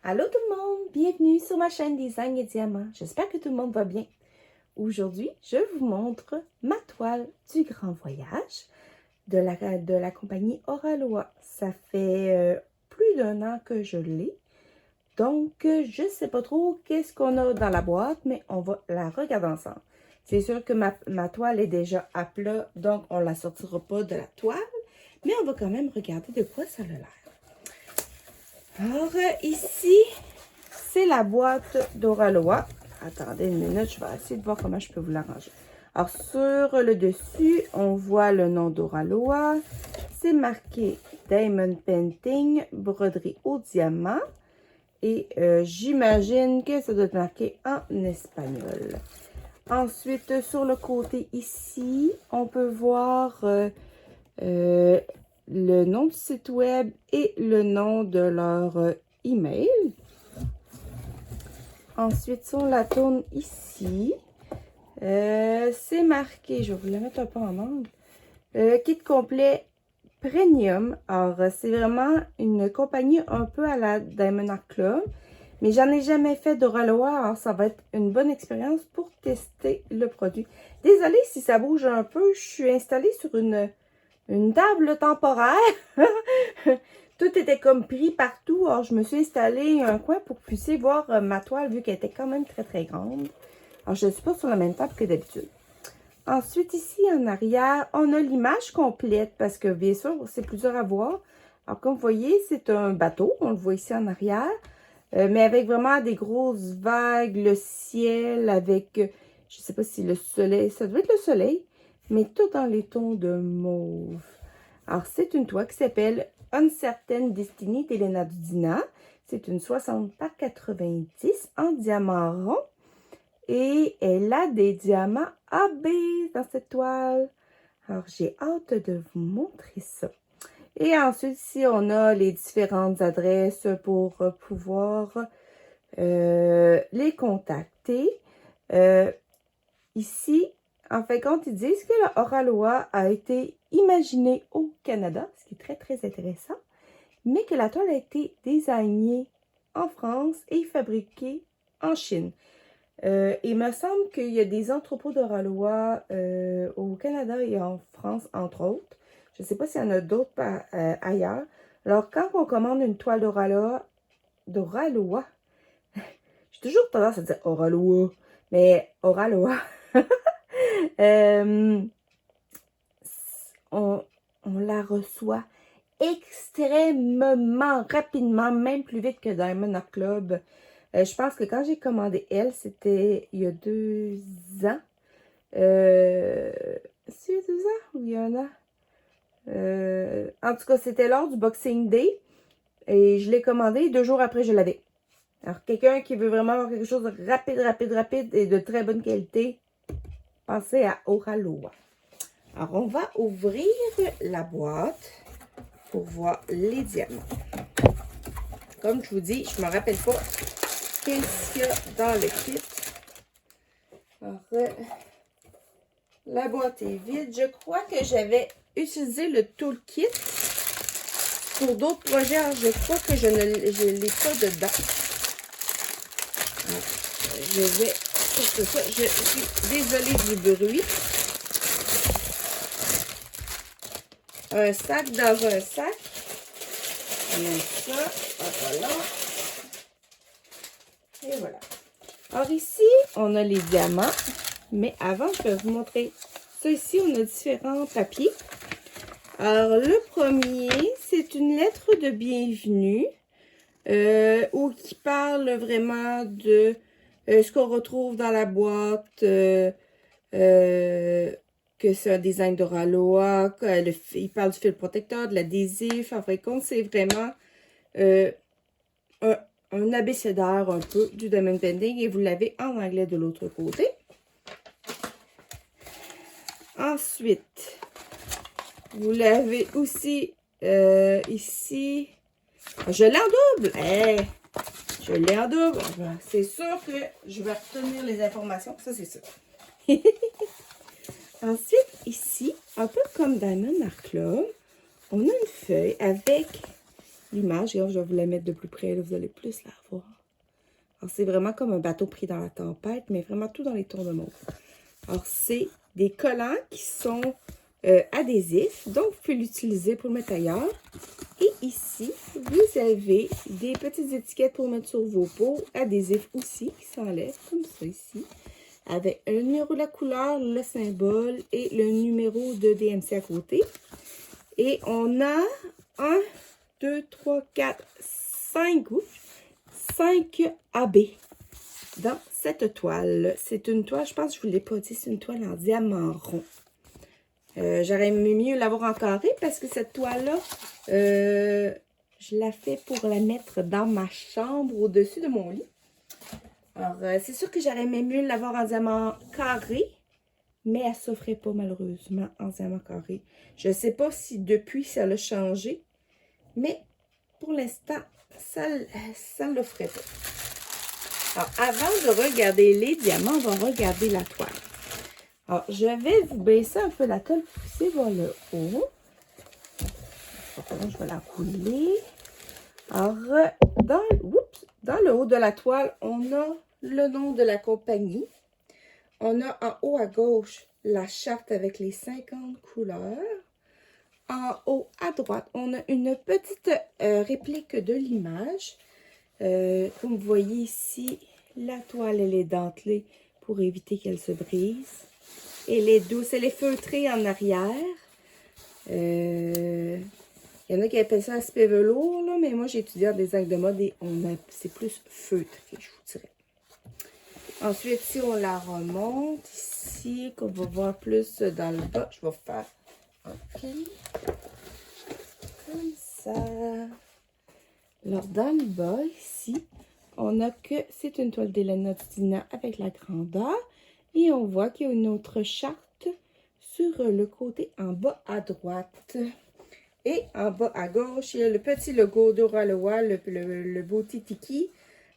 Allô tout le monde, bienvenue sur ma chaîne Design et Diamants. J'espère que tout le monde va bien. Aujourd'hui, je vous montre ma toile du grand voyage de la compagnie Oraloa. Ça fait plus d'1 an que je l'ai. Donc, je ne sais pas trop qu'est-ce qu'on a dans la boîte, mais on va la regarder ensemble. C'est sûr que ma toile est déjà à plat, donc on ne la sortira pas de la toile. Mais on va quand même regarder de quoi ça a l'air. Alors, ici, c'est la boîte d'Oraloa. Attendez une minute, je vais essayer de voir comment je peux vous l'arranger. Alors, sur le dessus, on voit le nom d'Oraloa. C'est marqué Diamond Painting, broderie au diamant. Et j'imagine que ça doit être marqué en espagnol. Ensuite, sur le côté ici, on peut voir le nom du site web et le nom de leur email. Ensuite, sur la tourne ici, c'est marqué, je vais vous le mettre un peu en angle, kit complet premium. Alors, c'est vraiment une compagnie un peu à la Diamond Art Club, mais j'en ai jamais fait d'Oraloa, alors ça va être une bonne expérience pour tester le produit. Désolée si ça bouge un peu, je suis installée sur une table temporaire. Tout était comme pris partout. Alors, je me suis installée un coin pour que vous puissiez voir ma toile, vu qu'elle était quand même très, très grande. Alors, je ne suis pas sur la même table que d'habitude. Ensuite, ici, en arrière, on a l'image complète, parce que, bien sûr, c'est plus dur à voir. Alors, comme vous voyez, c'est un bateau. On le voit ici en arrière. Mais avec vraiment des grosses vagues, le ciel, avec, je ne sais pas si le soleil, ça doit être le soleil, mais tout dans les tons de mauve. Alors, c'est une toile qui s'appelle Uncertain Destiny d'Elena Dudina. C'est une 60 par 90 en diamant rond. Et elle a des diamants AB dans cette toile. Alors, j'ai hâte de vous montrer ça. Et ensuite, ici, on a les différentes adresses pour pouvoir les contacter. Ici, en fait, quand ils disent que la Oraloa a été imaginée au Canada, ce qui est très, très intéressant, mais que la toile a été designée en France et fabriquée en Chine. Il me semble qu'il y a des entrepôts d'Oraloa au Canada et en France, entre autres. Je ne sais pas s'il y en a d'autres ailleurs. Alors, quand on commande une toile d'Oraloa, j'ai toujours tendance à dire Oraloa, mais Oraloa, on la reçoit extrêmement rapidement, même plus vite que Diamond Art Club. Je pense que quand j'ai commandé elle, c'était il y a 2 ans. C'est il y a 2 ans ou il y a 1 an? En tout cas, c'était lors du Boxing Day. Et je l'ai commandé 2 jours après, je l'avais. Alors, quelqu'un qui veut vraiment avoir quelque chose de rapide et de très bonne qualité, pensez à Oraloa. Alors, on va ouvrir la boîte pour voir les diamants. Comme je vous dis, je ne me rappelle pas qu'est-ce qu'il y a dans le kit. Alors, la boîte est vide. Je crois que j'avais utilisé le toolkit pour d'autres projets. Alors, je crois que je ne l'ai pas dedans. Alors, je vais sortir ça. Je suis désolée du bruit. Un sac dans un sac. On met ça. Voilà. Et voilà. Alors ici, on a les diamants. Mais avant, je vais vous montrer ça ici. On a différents papiers. Alors, le premier, c'est une lettre de bienvenue. Qui parle vraiment de ce qu'on retrouve dans la boîte. Que c'est un design d'Oraloa, il parle du fil protecteur, de l'adhésif. En fin de compte, c'est vraiment un abécédaire un peu du Diamond Painting et vous l'avez en anglais de l'autre côté. Ensuite, vous l'avez aussi ici. Je l'ai en double! Hey, je l'ai en double! C'est sûr que je vais retenir les informations, ça c'est sûr. Ensuite, ici, un peu comme Diamond Art Club, on a une feuille avec l'image. Je vais vous la mettre de plus près, là, vous allez plus la voir. Alors, c'est vraiment comme un bateau pris dans la tempête, mais vraiment tout dans les tons de mauve. Alors, c'est des collants qui sont adhésifs, donc vous pouvez l'utiliser pour le mettre ailleurs. Et ici, vous avez des petites étiquettes pour mettre sur vos pots, adhésifs aussi, qui s'enlèvent, comme ça ici, avec le numéro de la couleur, le symbole et le numéro de DMC à côté. Et on a 1, 2, 3, 4, 5 AB dans cette toile. C'est une toile, je pense que je ne vous l'ai pas dit, c'est une toile en diamant rond. J'aurais aimé mieux l'avoir en carré parce que cette toile-là, je la fais pour la mettre dans ma chambre au-dessus de mon lit. Alors, c'est sûr que j'aurais aimé mieux l'avoir en diamant carré, mais elle ne s'offrait pas malheureusement en diamant carré. Je ne sais pas si depuis ça l'a changé, mais pour l'instant, ça ne l'offrait pas. Alors, avant de regarder les diamants, on va regarder la toile. Alors, je vais vous baisser un peu la toile, pousser vers le haut. Je vais la rouler. Alors, dans le haut de la toile, on a le nom de la compagnie. On a en haut à gauche la charte avec les 50 couleurs. En haut à droite, on a une petite réplique de l'image. Comme vous voyez ici, la toile, elle est dentelée pour éviter qu'elle se brise. Elle est douce, elle est feutrée en arrière. Il y en a qui appellent ça aspect velours, là, mais moi j'ai étudié en design de mode et c'est plus feutré, je vous dirais. Ensuite, si on la remonte ici, qu'on va voir plus dans le bas, je vais faire comme ça. Alors, dans le bas, ici, on a que c'est une toile d'Elena Dina avec la grandeur. Et on voit qu'il y a une autre charte sur le côté en bas à droite. Et en bas à gauche, il y a le petit logo d'Oraloa, le beau titiki,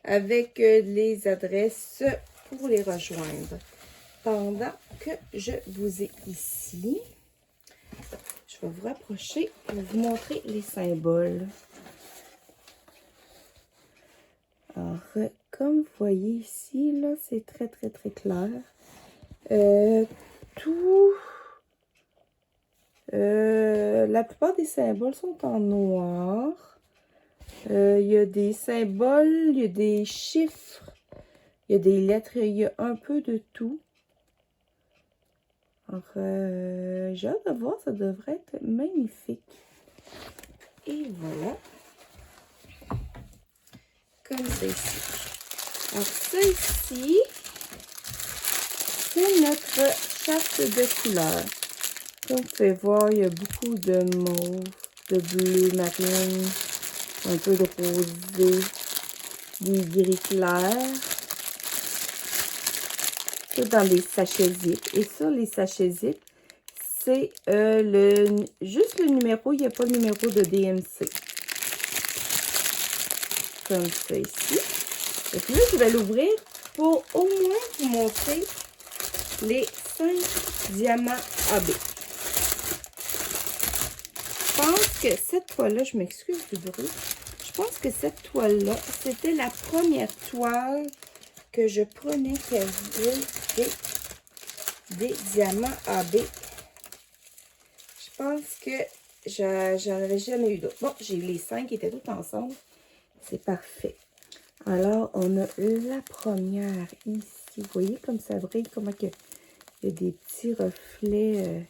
avec les adresses pour les rejoindre. Pendant que je vous ai ici, je vais vous rapprocher pour vous montrer les symboles. Alors, comme vous voyez ici, là, c'est très, très, très clair. La plupart des symboles sont en noir. Il y a des symboles, il y a des chiffres, il y a des lettres, il y a un peu de tout. Alors, j'ai hâte de voir, ça devrait être magnifique. Et voilà. Comme ça ici. Alors, ça ici, c'est notre charte de couleurs. Comme vous pouvez voir, il y a beaucoup de mauve, de bleu marine, un peu de rosé, des gris clairs. Tout dans des sachets zip. Et sur les sachets zip, c'est juste le numéro, il n'y a pas le numéro de DMC. Comme ça ici. Et puis là, je vais l'ouvrir pour au moins vous montrer les 5 diamants AB. Je pense que cette toile-là, je m'excuse du bruit, je pense que cette toile-là, c'était la première toile que je prenais qui avait des diamants AB. Je pense que j'en avais jamais eu d'autres. Bon, j'ai eu les 5 qui étaient tous ensemble. C'est parfait. Alors, on a la première ici. Vous voyez comme ça brille, comment il y a des petits reflets.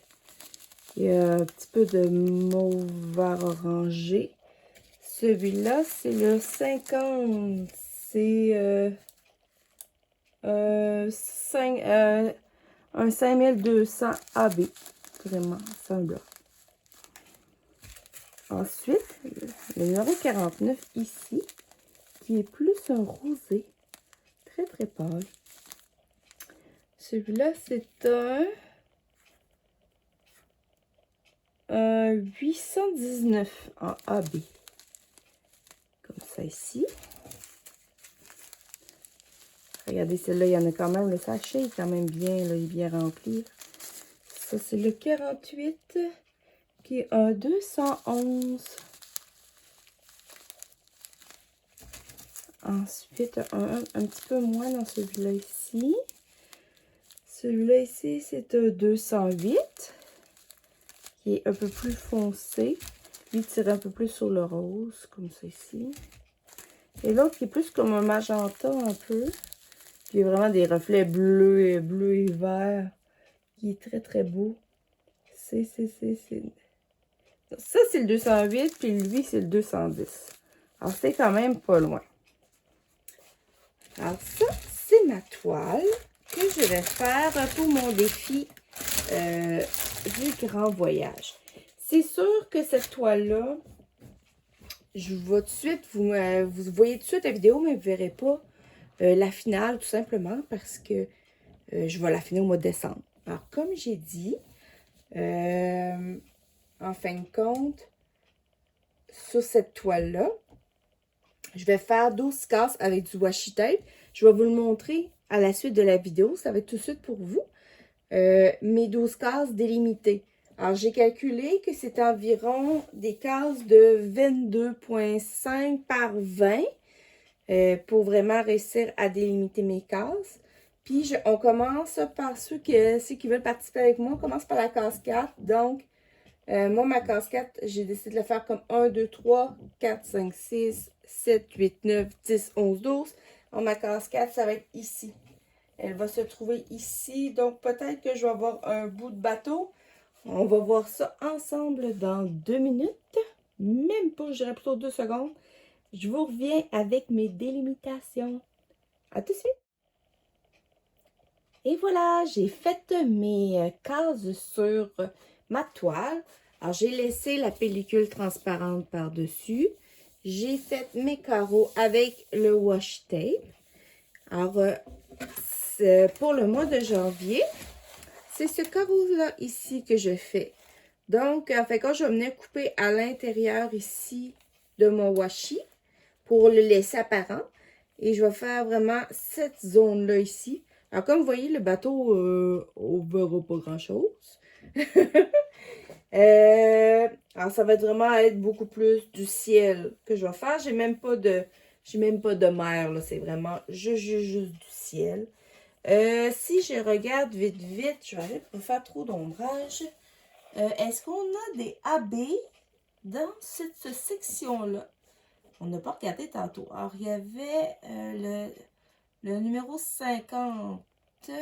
Il y a un petit peu de mauve vert orangé. Celui-là, c'est le 50. C'est un 5200 AB. Vraiment, sans bloc. Ensuite, le numéro 49 ici, qui est plus un rosé. Très, très pâle. Celui-là, c'est un 819 en AB. Comme ça ici. Regardez, celle-là, il y en a quand même. Le sachet est quand même bien, là, il est bien rempli. Ça, c'est le 48 qui est un 211. Ensuite, un petit peu moins dans celui-là ici. Celui-là ici, c'est un 208, qui est un peu plus foncé. Lui, tire un peu plus sur le rose, comme ça ici. Et l'autre qui est plus comme un magenta un peu. Qui a vraiment des reflets bleus et verts. Qui est très, très beau. Ça, c'est le 208, puis lui, c'est le 210. Alors, c'est quand même pas loin. Alors, ça, c'est ma toile que je vais faire pour mon défi du grand voyage. C'est sûr que cette toile-là, je vais tout de suite, vous voyez tout de suite la vidéo, mais vous ne verrez pas la finale, tout simplement, parce que je vais la finir au mois de décembre. Alors, comme j'ai dit, en fin de compte, sur cette toile-là, je vais faire 12 cases avec du washi tape. Je vais vous le montrer à la suite de la vidéo. Ça va être tout de suite pour vous. Mes 12 cases délimitées. Alors, j'ai calculé que c'est environ des cases de 22,5 par 20 pour vraiment réussir à délimiter mes cases. Puis, on commence par ceux qui veulent participer avec moi. On commence par la case 4. Donc, moi, ma case 4, j'ai décidé de la faire comme 1, 2, 3, 4, 5, 6, 7, 8, 9, 10, 11, 12. Alors, ma case 4, ça va être ici. Elle va se trouver ici. Donc, peut-être que je vais avoir un bout de bateau. On va voir ça ensemble dans 2 minutes. Même pas, je dirais plutôt 2 secondes. Je vous reviens avec mes délimitations. À tout de suite. Et voilà, j'ai fait mes cases sur ma toile. Alors, j'ai laissé la pellicule transparente par-dessus. J'ai fait mes carreaux avec le washi tape. Alors, pour le mois de janvier, c'est ce carreau-là ici que je fais. Donc, en fait, quand je vais venir couper à l'intérieur ici de mon washi pour le laisser apparent. Et je vais faire vraiment cette zone-là ici. Alors, comme vous voyez, le bateau, on ne verra pas grand-chose. Alors, ça va vraiment être beaucoup plus du ciel que je vais faire. J'ai même pas de mer, là. C'est vraiment juste du ciel. Si je regarde vite, je vais arrêter pour faire trop d'ombrage. Est-ce qu'on a des AB dans cette section-là? On n'a pas regardé tantôt. Alors, il y avait le numéro 50. Je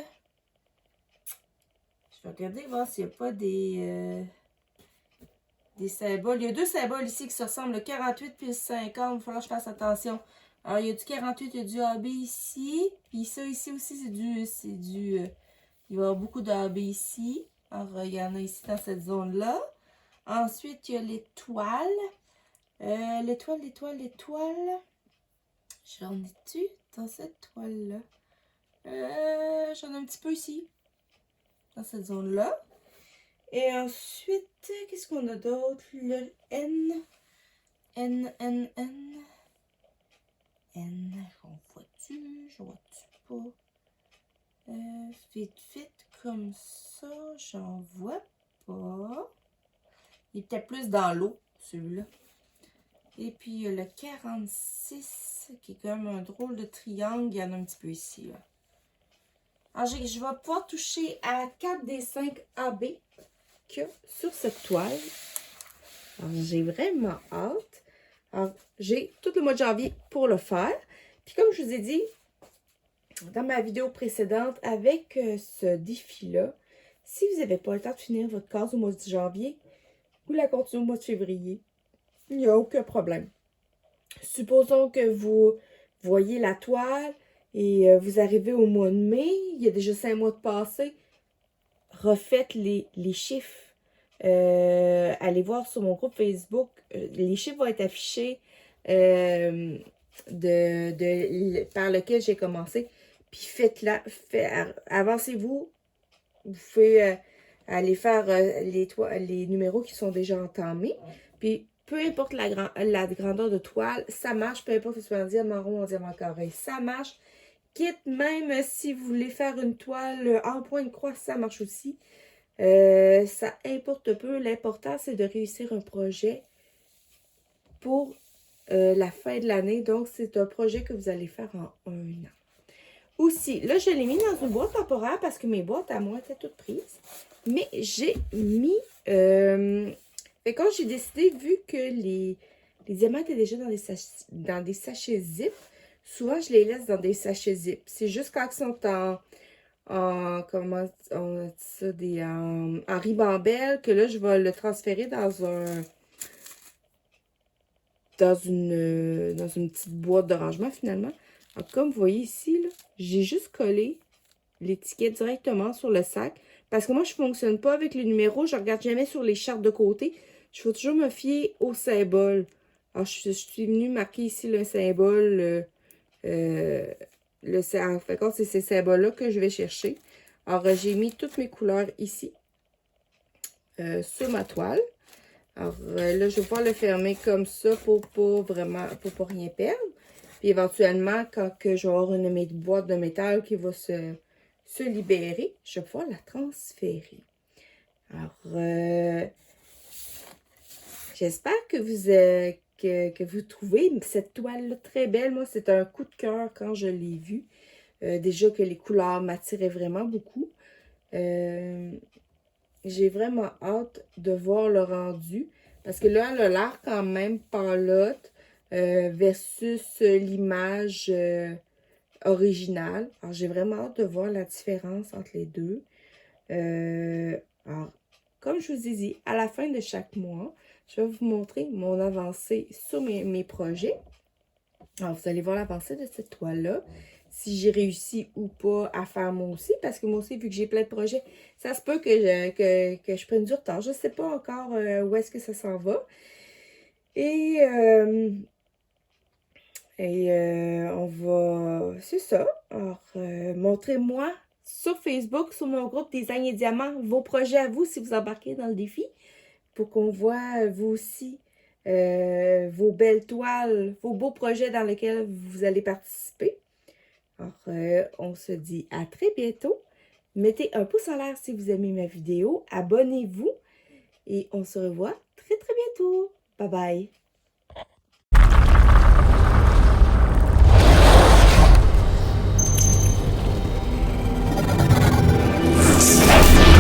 vais regarder, voir s'il n'y a pas des symboles. Il y a 2 symboles ici qui se ressemblent, le 48 puis le 50. Il va falloir que je fasse attention. Alors, il y a du 48, il y a du AB ici. Puis ça, ici aussi, il va y avoir beaucoup d'AB ici. Alors, il y en a ici dans cette zone-là. Ensuite, il y a l'étoile. L'étoile. J'en ai-tu dans cette toile-là? J'en ai un petit peu ici. Dans cette zone-là. Et ensuite, qu'est-ce qu'on a d'autre? Le N. N. On voit-tu? Je vois-tu pas? Vite, comme ça. J'en vois pas. Il est peut-être plus dans l'eau, celui-là. Et puis, le 46, qui est comme un drôle de triangle. Il y en a un petit peu ici, là. Alors, je vais pouvoir toucher à 4 des 5 AB qu'il y a sur cette toile. Alors, j'ai vraiment hâte. Alors, j'ai tout le mois de janvier pour le faire. Puis, comme je vous ai dit dans ma vidéo précédente, avec ce défi-là, si vous n'avez pas le temps de finir votre case au mois de janvier, vous la continuez au mois de février. Il n'y a aucun problème. Supposons que vous voyez la toile et vous arrivez au mois de mai, il y a déjà 5 mois de passé. Refaites les chiffres. Allez voir sur mon groupe Facebook. Les chiffres vont être affichés par lequel j'ai commencé. Puis faites-la. Avancez-vous. Vous pouvez aller faire les numéros qui sont déjà entamés. Puis peu importe la grandeur de toile, ça marche. Peu importe si c'est en diamant rond ou en diamant carré, ça marche. Quitte même si vous voulez faire une toile en point de croix, ça marche aussi. Ça importe peu. L'important, c'est de réussir un projet pour la fin de l'année. Donc, c'est un projet que vous allez faire en 1 an. Aussi, là, je l'ai mis dans une boîte temporaire parce que mes boîtes à moi étaient toutes prises. Mais j'ai mis... fait quand j'ai décidé, vu que les diamants étaient déjà dans des sachets zip, souvent, je les laisse dans des sachets zip. C'est juste quand ils sont comment on dit ça, en ribambelle, que là, je vais le transférer dans une petite boîte de rangement, finalement. Alors, comme vous voyez ici, j'ai juste collé l'étiquette directement sur le sac. Parce que moi, je ne fonctionne pas avec les numéros. Je ne regarde jamais sur les chartes de côté. Je faut toujours me fier au symbole. Alors, je suis venue marquer ici le symbole. En fait, c'est ces symboles-là que je vais chercher. Alors, j'ai mis toutes mes couleurs ici. Sur ma toile. Alors, là, je vais pouvoir le fermer comme ça pour pas rien perdre. Puis, éventuellement, quand que je vais avoir une boîte de métal qui va se libérer, je vais pouvoir la transférer. Alors, j'espère que vous trouvez cette toile-là très belle. Moi, c'est un coup de cœur quand je l'ai vue. Déjà que les couleurs m'attiraient vraiment beaucoup. J'ai vraiment hâte de voir le rendu. Parce que là, elle a l'air quand même pâlotte versus l'image originale. Alors, j'ai vraiment hâte de voir la différence entre les deux. Alors, comme je vous ai dit, à la fin de chaque mois, je vais vous montrer mon avancée sur mes projets. Alors, vous allez voir l'avancée de cette toile-là. Si j'ai réussi ou pas à faire moi aussi. Parce que moi aussi, vu que j'ai plein de projets, ça se peut que je prenne du retard. Je ne sais pas encore où est-ce que ça s'en va. Et on va... C'est ça. Alors, montrez-moi sur Facebook, sur mon groupe Design et Diamants, vos projets à vous si vous embarquez dans le défi. Pour qu'on voit, vous aussi, vos belles toiles, vos beaux projets dans lesquels vous allez participer. Alors, on se dit à très bientôt. Mettez un pouce en l'air si vous aimez ma vidéo. Abonnez-vous. Et on se revoit très très bientôt. Bye bye.